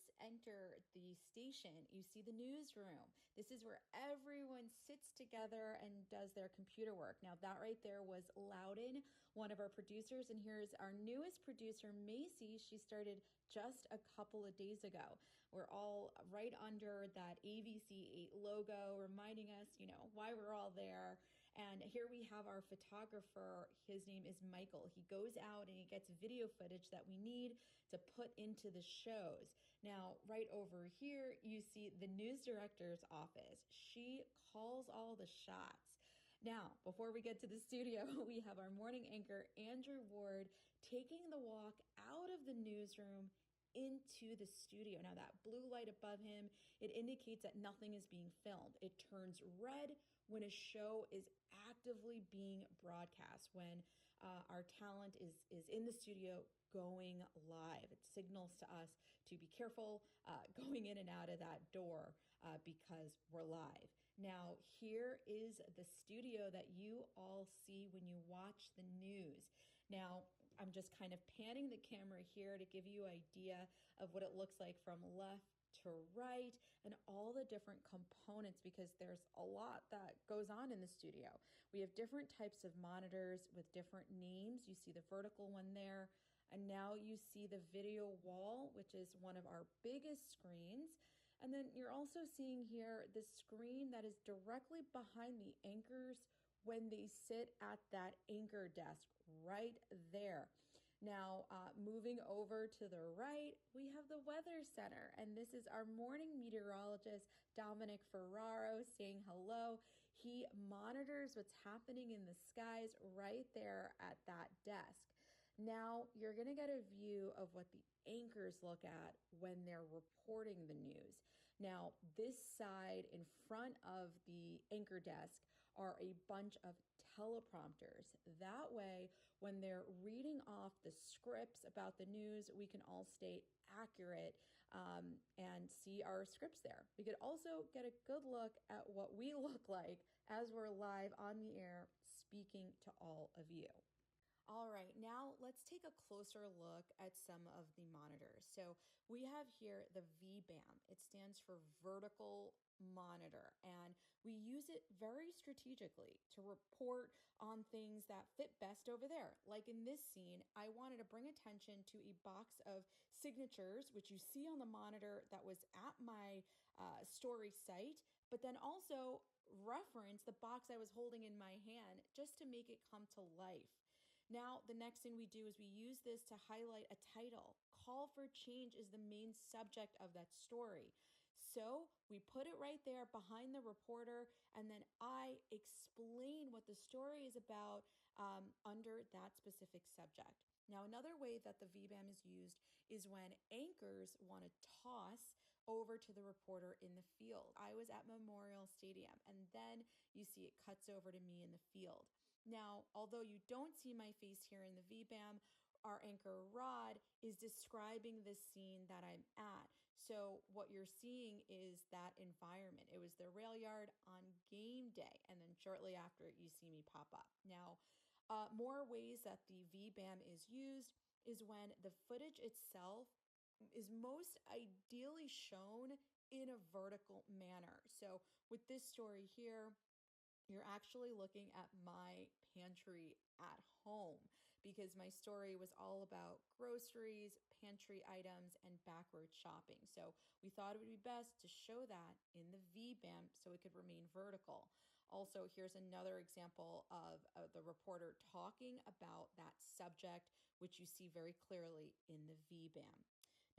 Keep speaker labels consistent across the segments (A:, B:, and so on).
A: first enter the station, you see the newsroom. This is where everyone sits together and does their computer work. Now, that right there was Loudon, one of our producers. And here's our newest producer, Macy. She started just a couple of days ago. We're all right under that AVC8 logo, reminding us, why we're all there. And here we have our photographer. His name is Michael. He goes out and he gets video footage that we need to put into the shows. Now, right over here, you see the news director's office. She calls all the shots. Now, before we get to the studio, we have our morning anchor, Andrew Ward, taking the walk out of the newsroom into the studio. Now, that blue light above him, it indicates that nothing is being filmed. It turns red when a show is actively being broadcast, when our talent is in the studio going live. It signals to us to be careful going in and out of that door because we're live. Now, here is the studio that you all see when you watch the news. Now, I'm just kind of panning the camera here to give you an idea of what it looks like from left to right and all the different components, because there's a lot that goes on in the studio. We have different types of monitors with different names. You see the vertical one there. And now you see the video wall, which is one of our biggest screens. And then you're also seeing here the screen that is directly behind the anchors when they sit at that anchor desk right there. Now, moving over to the right, we have the Weather Center, and this is our morning meteorologist, Dominic Ferraro, saying hello. He monitors what's happening in the skies right there at that desk. Now, you're going to get a view of what the anchors look at when they're reporting the news. Now, this side in front of the anchor desk are a bunch of teleprompters. That way, when they're reading off the scripts about the news, we can all stay accurate and see our scripts there. We could also get a good look at what we look like as we're live on the air speaking to all of you. All right, now let's take a closer look at some of the monitors. So we have here the VBAM. It stands for vertical monitor, and we use it very strategically to report on things that fit best over there. Like in this scene, I wanted to bring attention to a box of signatures, which you see on the monitor that was at my story site, but then also reference the box I was holding in my hand just to make it come to life. Now, the next thing we do is we use this to highlight a title. Call for change is the main subject of that story. So we put it right there behind the reporter, and then I explain what the story is about under that specific subject. Now, another way that the VBAM is used is when anchors want to toss over to the reporter in the field. I was at Memorial Stadium, and then you see it cuts over to me in the field. Now, although you don't see my face here in the VBAM, our anchor Rod is describing the scene that I'm at. So what you're seeing is that environment. It was the rail yard on game day, and then shortly after you see me pop up. Now, more ways that the VBAM is used is when the footage itself is most ideally shown in a vertical manner. So with this story here, you're actually looking at my pantry at home because my story was all about groceries, pantry items, and backward shopping. So we thought it would be best to show that in the VBAM so it could remain vertical. Also, here's another example of the reporter talking about that subject, which you see very clearly in the VBAM.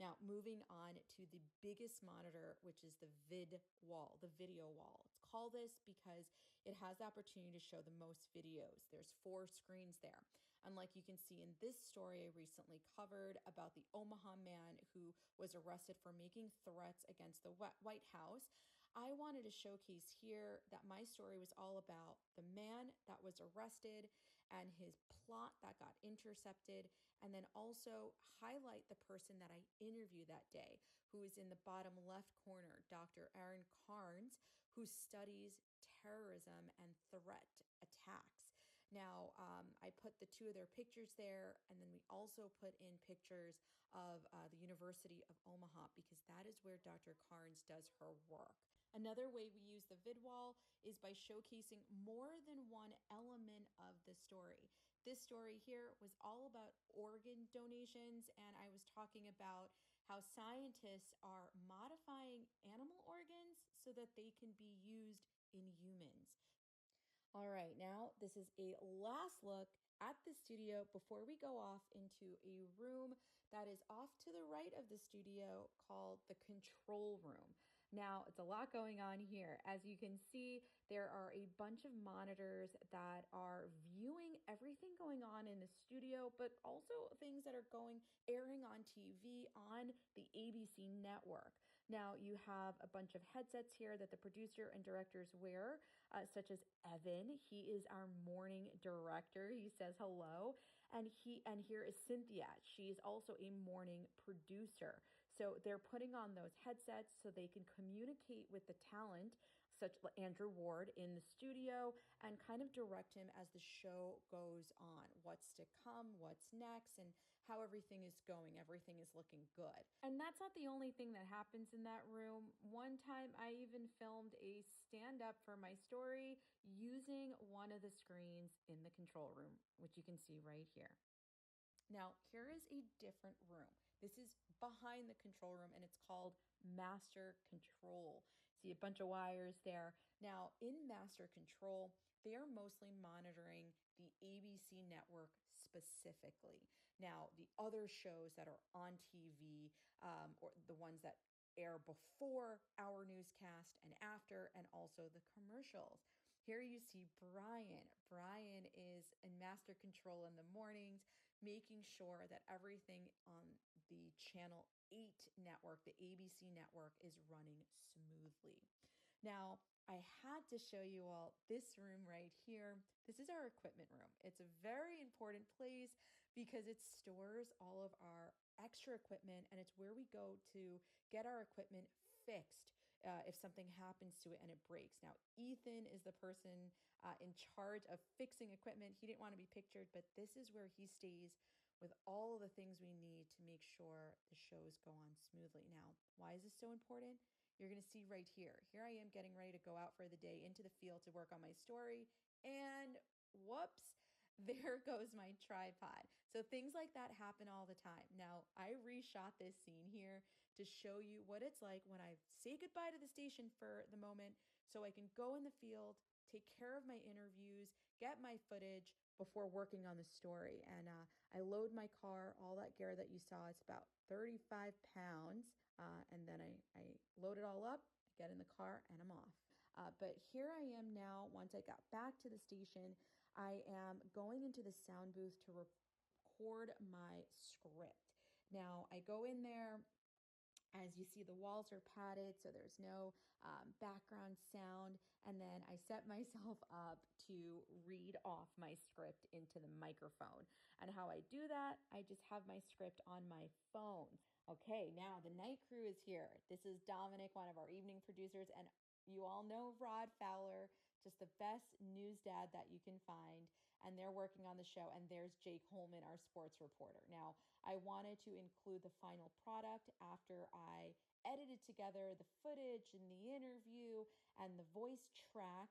A: Now, moving on to the biggest monitor, which is the vid wall, the video wall. It's called this because it has the opportunity to show the most videos. There's 4 screens there. Unlike you can see in this story I recently covered about the Omaha man who was arrested for making threats against the White House, I wanted to showcase here that my story was all about the man that was arrested and his plot that got intercepted, and then also highlight the person that I interviewed that day, who is in the bottom left corner, Dr. Aaron Carnes, who studies terrorism and threat attacks. Now, I put the 2 of their pictures there, and then we also put in pictures the University of Omaha, because that is where Dr. Carnes does her work. Another way we use the vid wall is by showcasing more than one element of the story. This story here was all about organ donations, and I was talking about how scientists are modifying animal organs so that they can be used in humans. All right, now this is a last look at the studio before we go off into a room that is off to the right of the studio called the control room. Now, it's a lot going on here. As you can see, there are a bunch of monitors that are viewing everything going on in the studio, but also things that are airing on TV on the ABC network. Now, you have a bunch of headsets here that the producer and directors wear, such as Evan. He is our morning director. He says hello. And here is Cynthia. She's also a morning producer. So they're putting on those headsets so they can communicate with the talent, such like Andrew Ward in the studio, and kind of direct him as the show goes on. What's to come, what's next, and how everything is going. Everything is looking good. And that's not the only thing that happens in that room. One time I even filmed a stand up for my story using one of the screens in the control room, which you can see right here. Now, here is a different room. This is behind the control room, and it's called Master Control. See a bunch of wires there. Now, in Master Control, they are mostly monitoring the ABC network specifically. Now, the other shows that are on TV, or the ones that air before our newscast and after, and also the commercials. Here you see Brian. Brian is in Master Control in the mornings, making sure that everything on the Channel 8 network, the ABC network, is running smoothly. Now, I had to show you all this room right here. This is our equipment room. It's a very important place because it stores all of our extra equipment, and it's where we go to get our equipment fixed if something happens to it and it breaks. Now, Ethan is the person in charge of fixing equipment. He didn't want to be pictured, but this is where he stays with all of the things we need to make sure the shows go on smoothly. Now, why is this so important? You're going to see right here. Here I am getting ready to go out for the day into the field to work on my story, and whoops, there goes my tripod. So things like that happen all the time. Now, I reshot this scene here to show you what it's like when I say goodbye to the station for the moment so I can go in the field, take care of my interviews, get my footage before working on the story. And I load my car, all that gear that you saw, it's about 35 pounds. And then I load it all up, I get in the car, and I'm off. But here I am now. Once I got back to the station, I am going into the sound booth to record my script. Now, I go in there. As you see, the walls are padded, so there's no background sound. And then I set myself up to read off my script into the microphone. And how I do that, I just have my script on my phone. Okay, now the night crew is here. This is Dominic, one of our evening producers, and you all know Rod Fowler, just the best news dad that you can find. And they're working on the show. And there's Jake Holman, our sports reporter. Now, I wanted to include the final product after I edited together the footage and the interview and the voice track.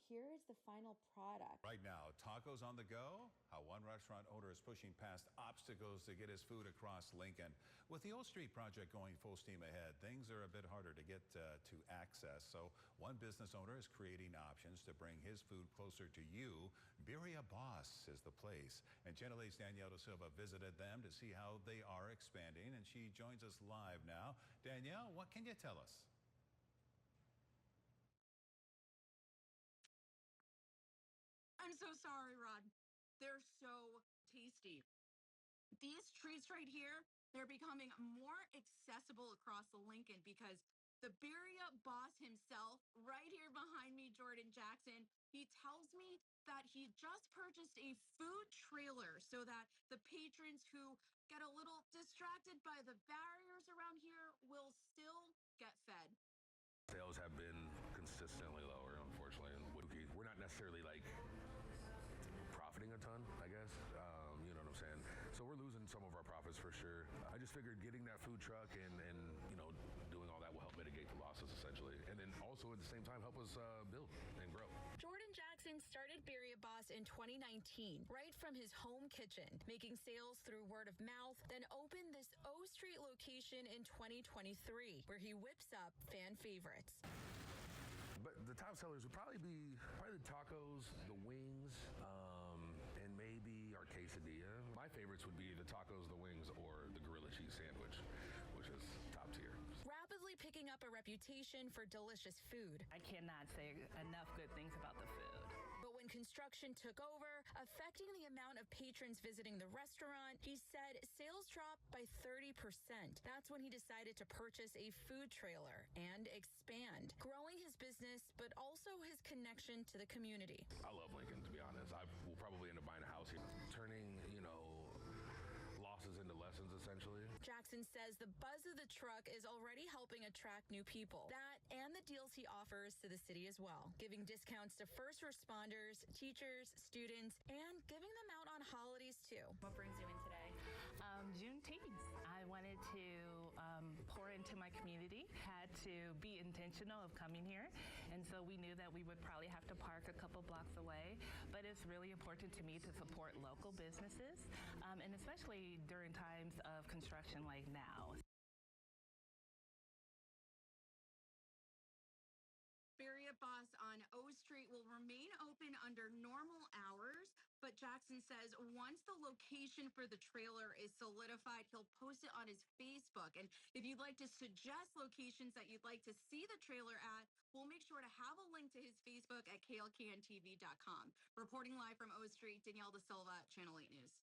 A: Here is the final product.
B: Right now, tacos on the go, how one restaurant owner is pushing past obstacles to get his food across Lincoln. With the O Street project going full steam ahead, things are a bit harder to get to access. So one business owner is creating options to bring his food closer to you. Birria Boss is the place. And Channel 8's Danielle De Silva visited them to see how they are expanding. And she joins us live now. Danielle, what can you tell us?
C: I'm so sorry, Rod. They're so tasty. These treats right here, they're becoming more accessible across the Lincoln because the Birria boss himself, right here behind me, Jordan Jackson, he tells me that he just purchased a food trailer so that the patrons who get a little distracted by the barriers around here will still get fed.
D: Sales have been consistently lower, unfortunately. And we're not necessarily like profiting a ton, I guess. You know what I'm saying? So we're losing some of our profits for sure. I just figured getting that food truck and doing all that will help mitigate the losses essentially. And then also at the same time help us build and grow.
A: Jordan Jackson started Birria Boss in 2019, right from his home kitchen, making sales through word of mouth, then opened this O Street location in 2023, where he whips up fan favorites.
D: But the top sellers would probably be the tacos, the wings, and maybe our quesadilla. My favorites would be the tacos, the wings, or the gorilla cheese sandwich, which is top tier.
A: Rapidly picking up a reputation for delicious food.
E: I cannot say enough good things about the food.
A: But when construction took over, affecting the amount of patrons visiting the restaurant, he said sales dropped by 30%. That's when he decided to purchase a food trailer and expand, growing his business, but also his connection to the community.
D: I love Lincoln, to be honest. We'll probably end up buying a house here, turning, losses into lessons, essentially.
A: Jackson says the buzz of the truck is already helping attract new people. That and the deals he offers to the city as well, giving discounts to first responders, teachers, students, and giving them out on holidays too.
C: What brings you in today?
E: Juneteenth. I wanted to pour into my community, had to be intentional of coming here. And so we knew that we would probably have to park a couple blocks away. But it's really important to me to support local businesses, and especially during times of construction like now.
C: Birria Boss on O Street will remain open under normal hours, but Jackson says once the location for the trailer is solidified, he'll post it on his Facebook. And if you'd like to suggest locations that you'd like to see the trailer at, we'll make sure to have a link to his Facebook at klkntv.com. Reporting live from O Street, Danielle De Silva, Channel 8 News.